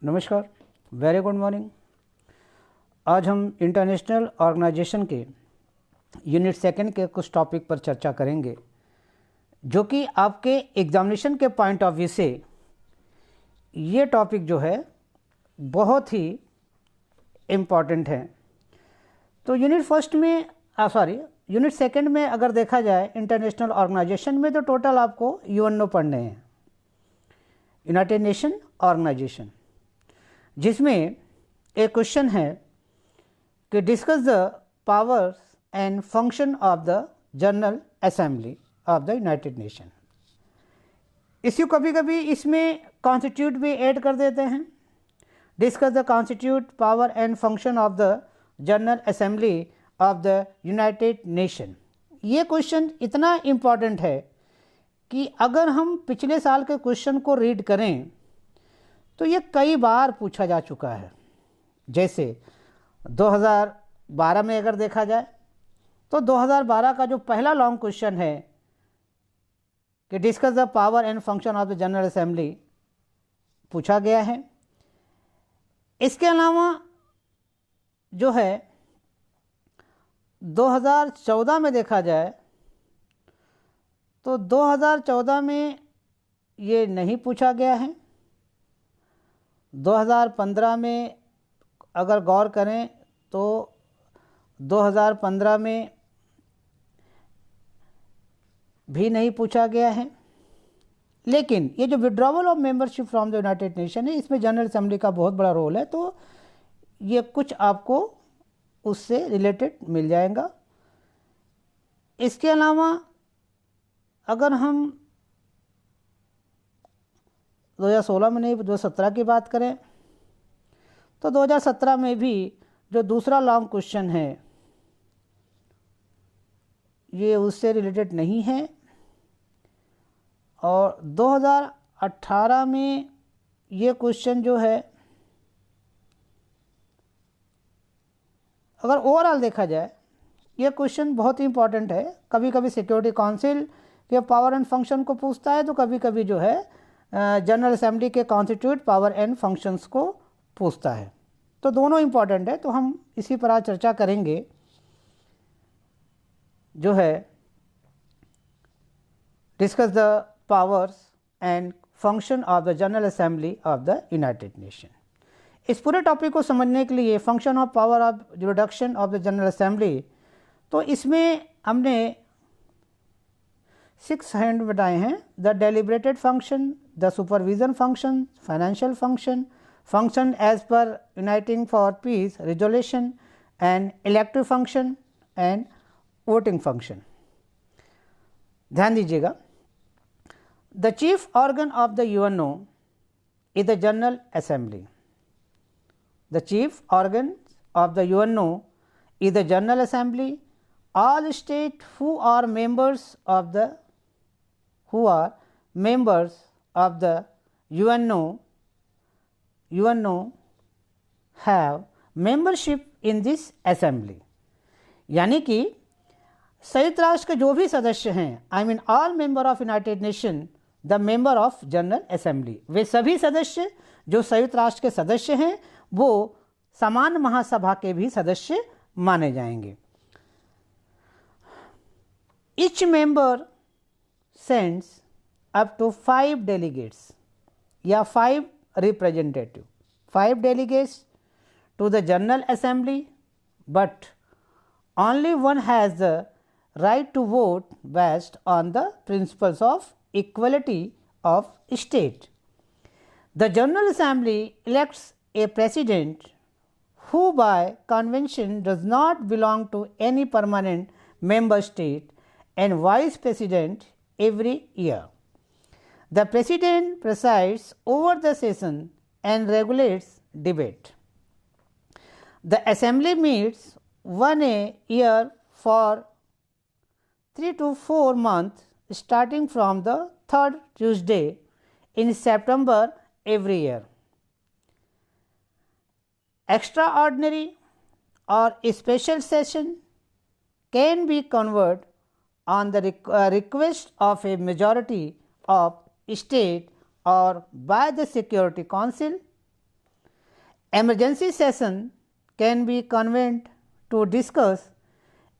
नमस्कार, very good morning. आज हम इंटरनेशनल ऑर्गेनाइजेशन के यूनिट सेकंड के कुछ टॉपिक पर चर्चा करेंगे जो कि आपके एग्जामिनेशन के पॉइंट ऑफ व्यू से ये टॉपिक जो है बहुत ही इम्पॉर्टेंट है। तो यूनिट सेकंड में अगर देखा जाए इंटरनेशनल ऑर्गेनाइजेशन में तो टोटल आपको यूएनओ पढ़ने हैं, यूनाइटेड नेशन ऑर्गेनाइजेशन, जिसमें एक क्वेश्चन है कि discuss the powers and function of the general assembly of the United nation. इसको कभी कभी इसमें कॉन्स्टिट्यूट भी ऐड कर देते हैं। Discuss the constitute power and function of the general assembly of the United nation. ये क्वेश्चन इतना इम्पॉर्टेंट है कि अगर हम पिछले साल के क्वेश्चन को रीड करें तो ये कई बार पूछा जा चुका है। जैसे 2012 में अगर देखा जाए तो 2012 का जो पहला लॉन्ग क्वेश्चन है कि discuss the power and function of the general assembly पूछा गया है। इसके अलावा जो है 2014 में देखा जाए तो 2014 में ये नहीं पूछा गया है। 2015 में अगर गौर करें तो 2015 में भी नहीं पूछा गया है। लेकिन ये जो withdrawal of membership from the United nation है, इसमें जनरल असेंबली का बहुत बड़ा रोल है, तो ये कुछ आपको उससे रिलेटेड मिल जाएगा। इसके अलावा अगर हम 2016 में नहीं 2017 की बात करें तो 2017 में भी जो दूसरा लॉन्ग क्वेश्चन है ये उससे रिलेटेड नहीं है। और 2018 में ये क्वेश्चन जो है अगर ओवरऑल देखा जाए ये क्वेश्चन बहुत ही इंपॉर्टेंट है। कभी कभी सिक्योरिटी काउंसिल के पावर एंड फंक्शन को पूछता है तो कभी कभी जो है जनरल असेंबली के कॉन्स्टिट्यूट पावर एंड फंक्शंस को पूछता है। तो दोनों इंपॉर्टेंट है, तो हम इसी पर आज चर्चा करेंगे जो है discuss the powers and function of the general assembly of the United Nation. इस पूरे टॉपिक को समझने के लिए function of power of reduction of the general assembly, तो इसमें हमने 6 हैंड बताए हैं। The deliberated function, the supervision function, financial function, function as per uniting for peace resolution and elective function and voting function. ध्यान दीजिएगा, the chief organ of the UNO is the general assembly. The chief organ of the UNO is the general assembly. All states who are members of the UNO have membership in this assembly। यानी कि संयुक्त राष्ट्र के जो भी सदस्य हैं, I mean all member of United Nation the member of general assembly, वे सभी सदस्य जो संयुक्त राष्ट्र के सदस्य हैं वो समान महासभा के भी सदस्य माने जाएंगे। Each member sends up to 5 delegates या 5 representative, 5 delegates to the General Assembly, but only one has the right to vote based on the principles of equality of state. The General Assembly elects a president who by convention does not belong to any permanent member state and vice president every year. The president presides over the session and regulates debate. The assembly meets one a year for 3 to 4 months starting from the third Tuesday in September every year. Extraordinary or special session can be convened on the request of a majority of state or by the Security Council Emergency session can be convened to discuss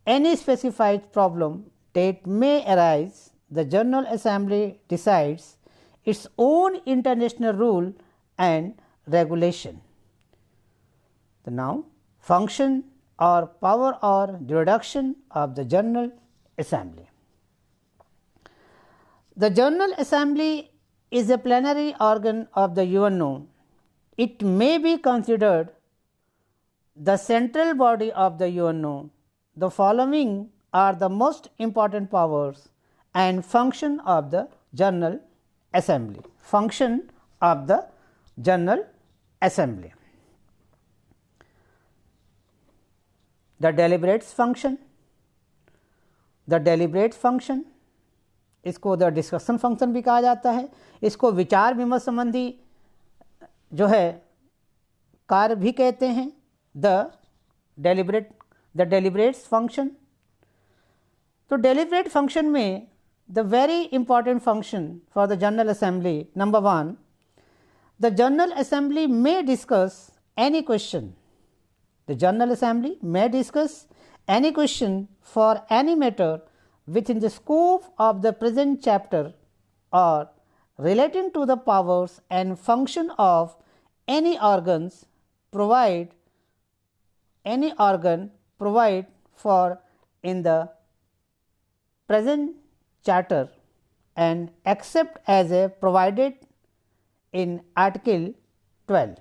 any specified problem that may arise. The General Assembly decides its own international rule and regulation. The now function or power or jurisdiction of the General Assembly. The General Assembly is a plenary organ of the UNO. It may be considered the central body of the UNO. The following are the most important powers and function of the General Assembly. Function of the General Assembly. The deliberates function. The deliberates function, इसको the discussion function भी कहा जाता है. इसको विचार विमर्श संबंधी जो है कार्य भी कहते हैं. The deliberates function. तो डेलिब्रेट फंक्शन में the very important function for the general assembly. Number 1, the general assembly may discuss any question. The General Assembly may discuss any question for any matter within the scope of the present chapter or relating to the powers and function of any organ provide for in the present charter and except as a provided in Article 12.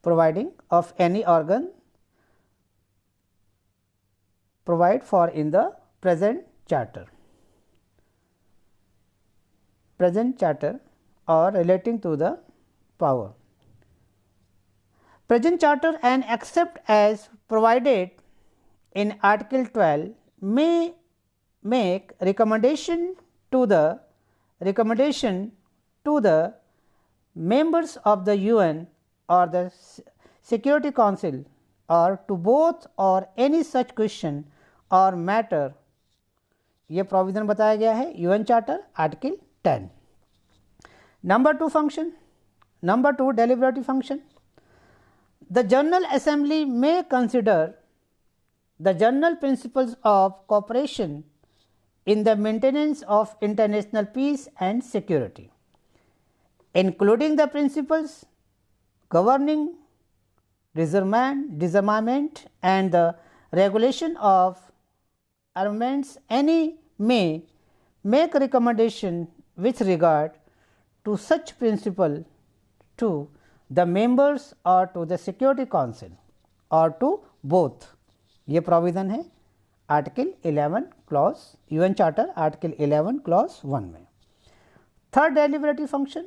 Providing of any organ provide for in the present charter or relating to the power. Present charter and except as provided in Article 12 may make recommendation to the members of the UN or the Security Council or to both or any such question or matter. ये provision बताया गया है UN charter article 10. Number 2 function. Number 2 deliberative function. The General Assembly may consider the general principles of cooperation in the maintenance of international peace and security, including the principles governing disarmament and the regulation of armaments. Any may make recommendation with regard to such principle to the members or to the Security Council or to both. ये provision है article 11 clause UN charter article 11 clause 1 में. Third deliberative function.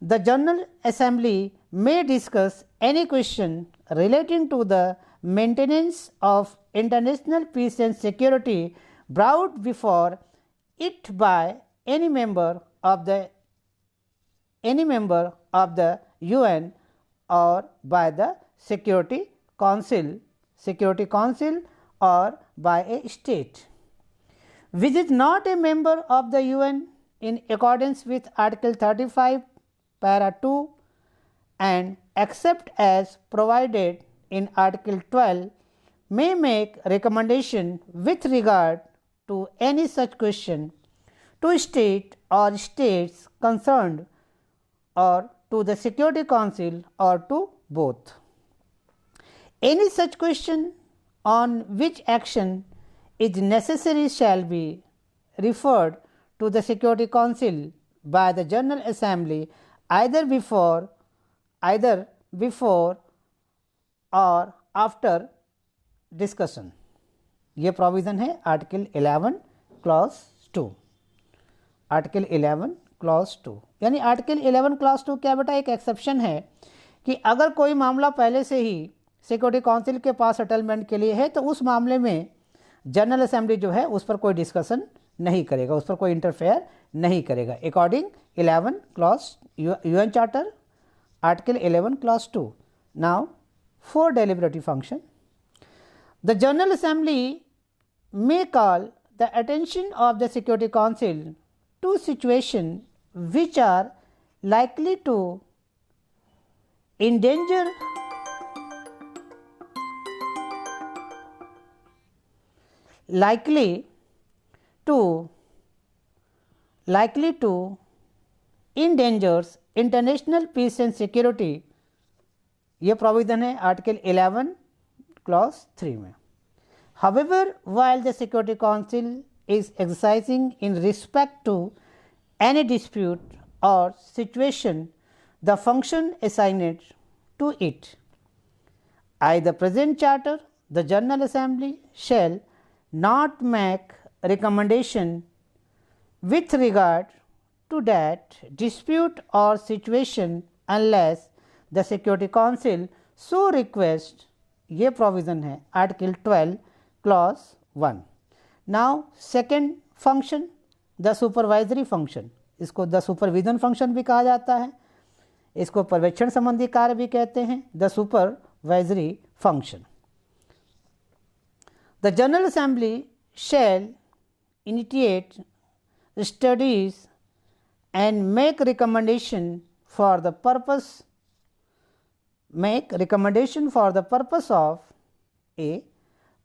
The General Assembly may discuss any question relating to the maintenance of international peace and security brought before it by any member of the UN or by the Security Council or by a state which is not a member of the UN in accordance with Article 35 Para 2 and except as provided in Article 12 may make recommendation with regard to any such question to state or states concerned or to the Security Council or to both. Any such question on which action is necessary shall be referred to the Security Council by the General Assembly either before or after discussion. ये provision है article 11 clause 2. Article 11 clause 2 यानी article 11 clause 2 क्या बेटा एक exception है कि अगर कोई मामला पहले से ही सिक्योरिटी काउंसिल के पास सेटलमेंट के लिए है तो उस मामले में जनरल असेंबली जो है उस पर कोई डिस्कशन नहीं करेगा, उस पर कोई इंटरफेयर नहीं करेगा. According 11 clause UN charter article 11 clause 2. Now for deliberative function. The General Assembly may call the attention of the Security Council to situations which are likely to endanger endangers international peace and security, ये provision है article 11 clause 3 में. However, while the Security Council is exercising in respect to any dispute or situation, the function assigned to it, I, the present charter, the General Assembly shall not make recommendation with regard to that dispute or situation unless the Security Council so request. ये provision है article 12 clause 1. Now second function, the supervisory function. इसको the supervision function भी कहा जाता है, इसको पर्यवेक्षण संबंधी कार्य भी कहते हैं. The supervisory function. The general assembly shall initiate studies and make recommendation for the purpose of a.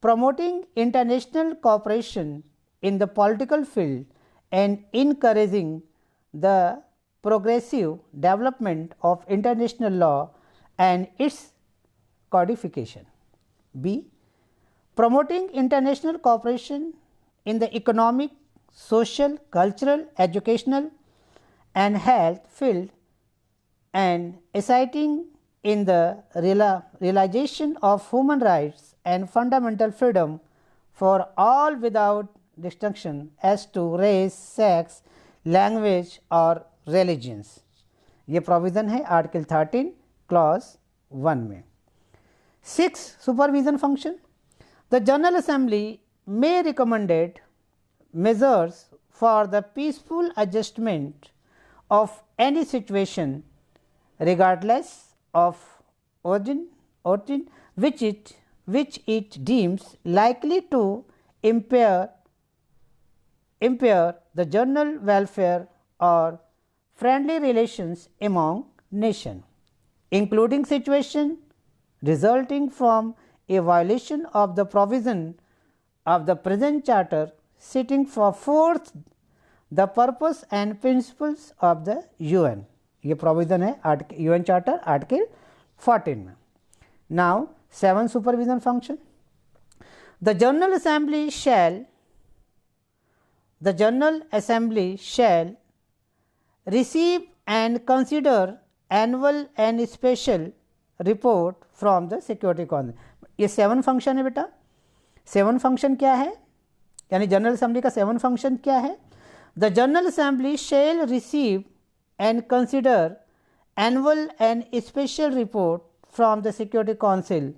promoting international cooperation in the political field and encouraging the progressive development of international law and its codification. B. promoting international cooperation in the economic, social, cultural, educational and health field and assisting in the realization of human rights and fundamental freedom for all without distinction as to race, sex, language or religions. ये provision है article 13 clause 1 में. 6. Supervision function. The general assembly may recommended measures for the peaceful adjustment of any situation regardless of origin which it deems likely to impair the general welfare or friendly relations among nations, including situation resulting from a violation of the provision of the present charter, setting forth the purpose and principles of the UN. ये provision है UN charter article 14 में. Now 7 supervision function. The General Assembly shall receive and consider annual and special report from the Security Council. ये 7 function है बेटा. 7 function क्या है, यानी general assembly का 7 फंक्शन क्या है. The General Assembly shall receive and consider annual and special report from the Security Council.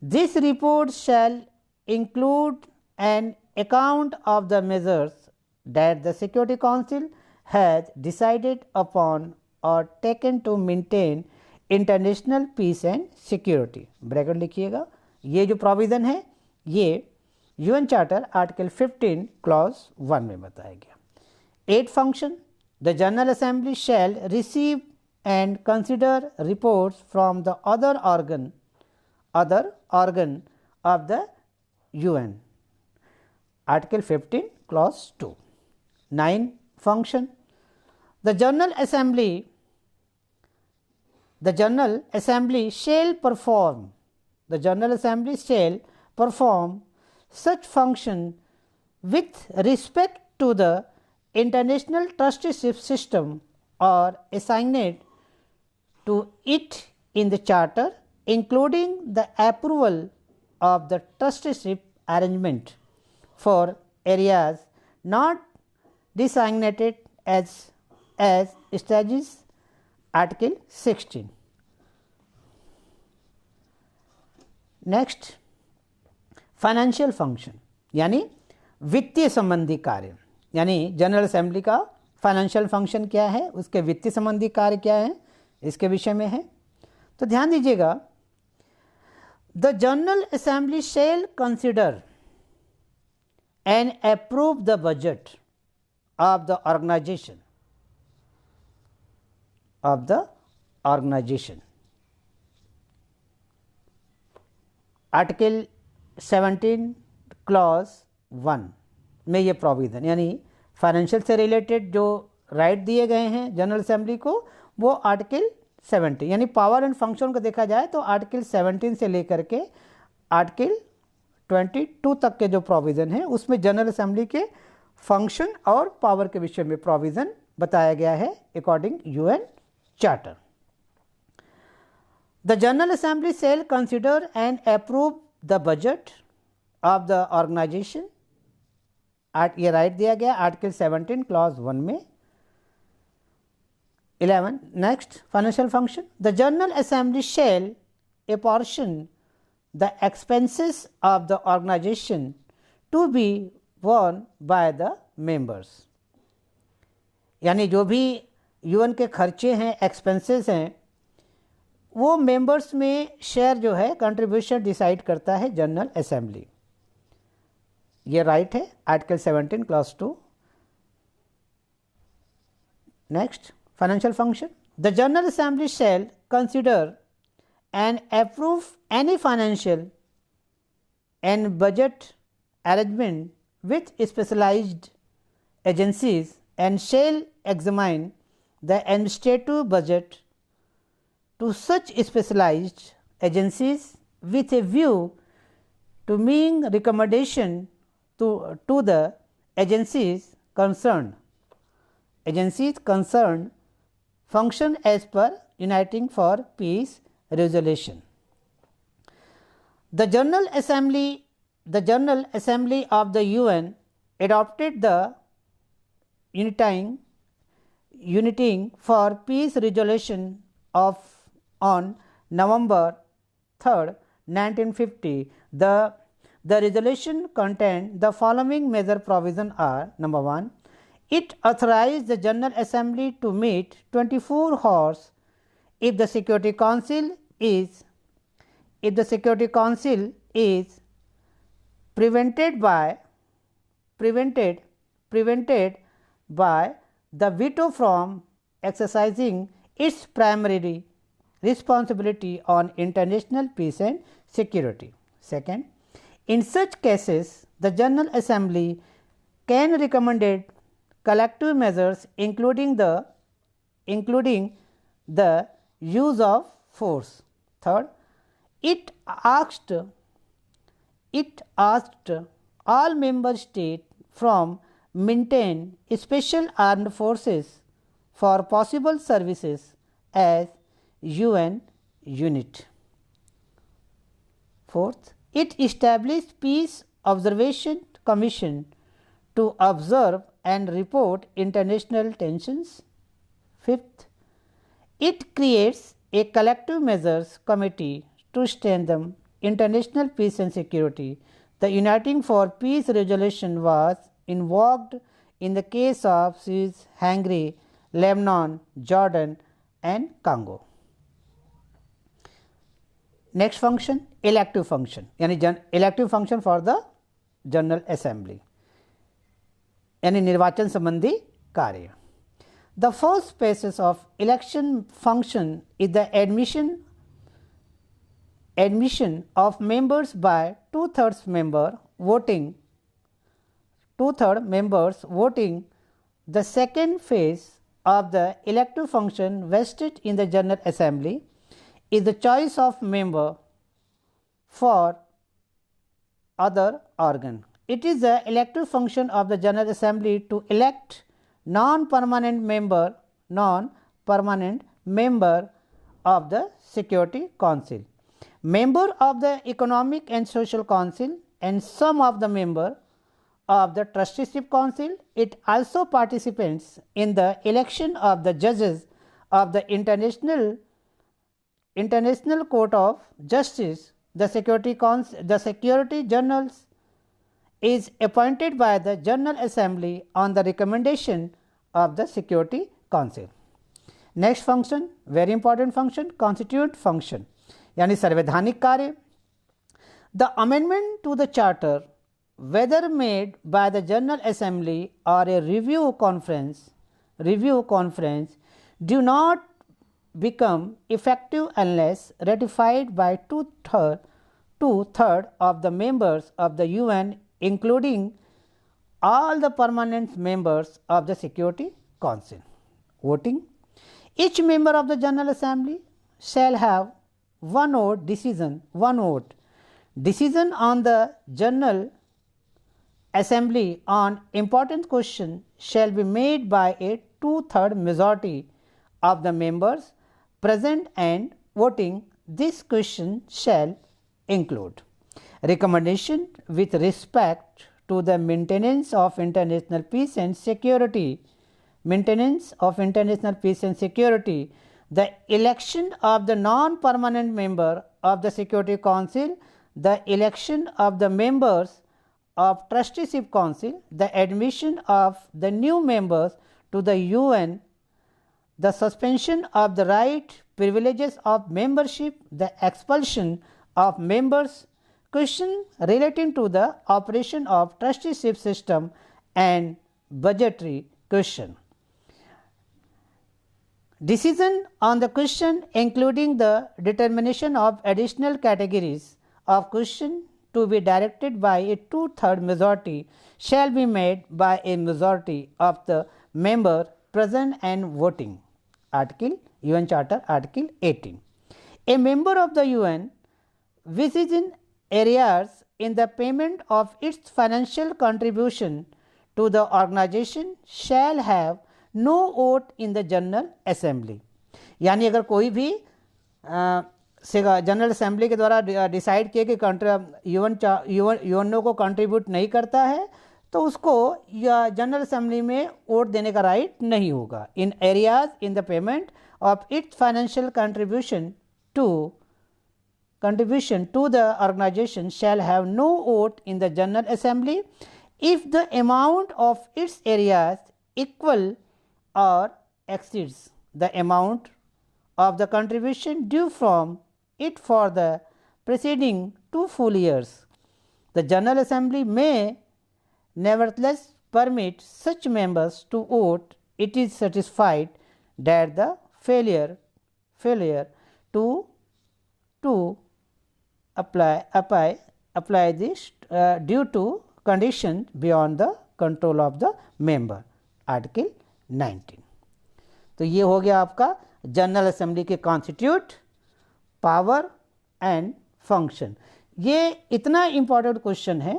This report shall include an account of the measures that the Security Council has decided upon or taken to maintain international peace and security. Bracket लिखिएगा. ये जो provision है ये UN charter article 15 clause 1 में बताया गया. 8 function. The General Assembly shall receive and consider reports from the other organ of the UN. Article 15 clause 2. 9 function. The General Assembly shall perform such function with respect to the international trusteeship system or assigned to it in the charter, including the approval of the trusteeship arrangement for areas not designated as established Article 16. Next financial function यानी वित्तीय संबंधी कार्य, यानी general assembly का financial function क्या है, उसके वित्तीय संबंधी कार्य क्या है, इसके विषय में है. तो ध्यान दीजिएगा, the general assembly shall consider and approve the budget of the organization of the organization. Article 17 clause 1 में ये प्रोविज़न यानी फाइनेंशियल से रिलेटेड जो राइट दिए गए हैं जनरल असेंबली को, वो आर्टिकल 17 यानी पावर एंड फंक्शन को देखा जाए तो आर्टिकल 17 से लेकर के आर्टिकल 22 तक के जो प्रोविज़न है उसमें जनरल असेंबली के फंक्शन और पावर के विषय में प्रोविज़न बताया गया है according UN charter. The General Assembly shall consider and approve the budget of the organization. ये राइट दिया गया आर्टिकल 17 क्लॉज 1 में. 11 next financial function. The general assembly shall apportion the expenses of the organization to be borne by the members. यानी जो भी UN के खर्चे हैं, एक्सपेंसेस हैं, वो मेंबर्स में शेयर जो है कंट्रीब्यूशन डिसाइड करता है जनरल असेंबली. ये राइट है article 17 clause 2. Next financial function. The general assembly shall consider and approve any financial and budget arrangement with specialized agencies and shall examine the administrative budget to such specialized agencies with a view to making recommendation to the agencies concerned. Agencies concerned function as per Uniting for Peace resolution. The General Assembly of the UN adopted the Uniting for Peace resolution on November 3rd, 1950. The resolution contained the following major provisions are: number 1, it authorized the General Assembly to meet 24 hours if the Security Council is prevented by the veto from exercising its primary responsibility on international peace and security. Second, in such cases, the General Assembly can recommend collective measures including the use of force. Third, it asked all member states from maintain special armed forces for possible services as UN unit. Fourth, it established Peace Observation Commission to observe and report international tensions. Fifth, it creates a collective measures committee to strengthen international peace and security. The Uniting for Peace resolution was invoked in the case of Suez, Hungary, Lebanon, Jordan and Congo. Next function elective function यानी elective function for the general assembly यानी निर्वाचन संबंधी कार्य. The first basis of election function is the admission of members by 2/3 members voting. The second phase of the elective function vested in the General Assembly is the choice of member for other organ. It is the elective function of the General Assembly to elect non-permanent member of the Security Council, member of the Economic and Social Council and some of the member of the Trusteeship Council. It also participates in the election of the judges of the International Court of Justice. The Secretary General is appointed by the General Assembly on the recommendation of the Security Council. Next function, very important function, constituent function यानी संवैधानिक कार्य. The amendment to the charter, whether made by the General Assembly or a review conference, do not become effective unless ratified by two-thirds of the members of the UN, including all the permanent members of the Security Council. Voting. Each member of the General Assembly shall have one vote decision on the General Assembly on important question shall be made by a two-thirds majority of the members present and voting. This question shall include recommendation with respect to the maintenance of international peace and security, the election of the non-permanent member of the Security Council, the election of the members of Trusteeship Council, the admission of the new members to the UN, the suspension of the right privileges of membership, the expulsion of members, question relating to the operation of trusteeship system, and budgetary question. Decision on the question including the determination of additional categories of question to be directed by a two-thirds majority shall be made by a majority of the member present and voting. Article UN Charter, Article 18. A member of the UN which is in arrears in the payment of its financial contribution to the organization shall have no vote in the General Assembly. यानी अगर कोई भी general assembly के द्वारा decide किए कि UNO को contribute नहीं करता है तो उसको जनरल असेंबली में वोट देने का राइट नहीं होगा. In arrears in the payment of its financial contribution to the organization shall have no vote in the General Assembly if the amount of its areas equal or exceeds the amount of the contribution due from it for the preceding 2 full years. The General Assembly may nevertheless permit such members to vote. It is satisfied that the failure to apply this due to condition beyond the control of the member. Article 19. तो ये हो गया आपका general assembly के constitute, power and function. ये इतना important question है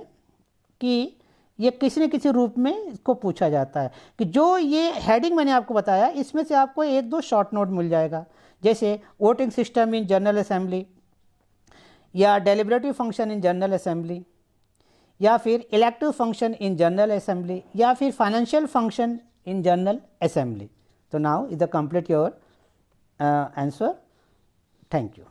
कि ये किसी न किसी रूप में इसको पूछा जाता है कि जो ये हेडिंग मैंने आपको बताया इसमें से आपको 1-2 शॉर्ट नोट मिल जाएगा, जैसे voting system in general assembly, या deliberative function in general assembly, या फिर elective function in general assembly, या फिर financial function in general assembly. तो now is the complete your answer. Thank you.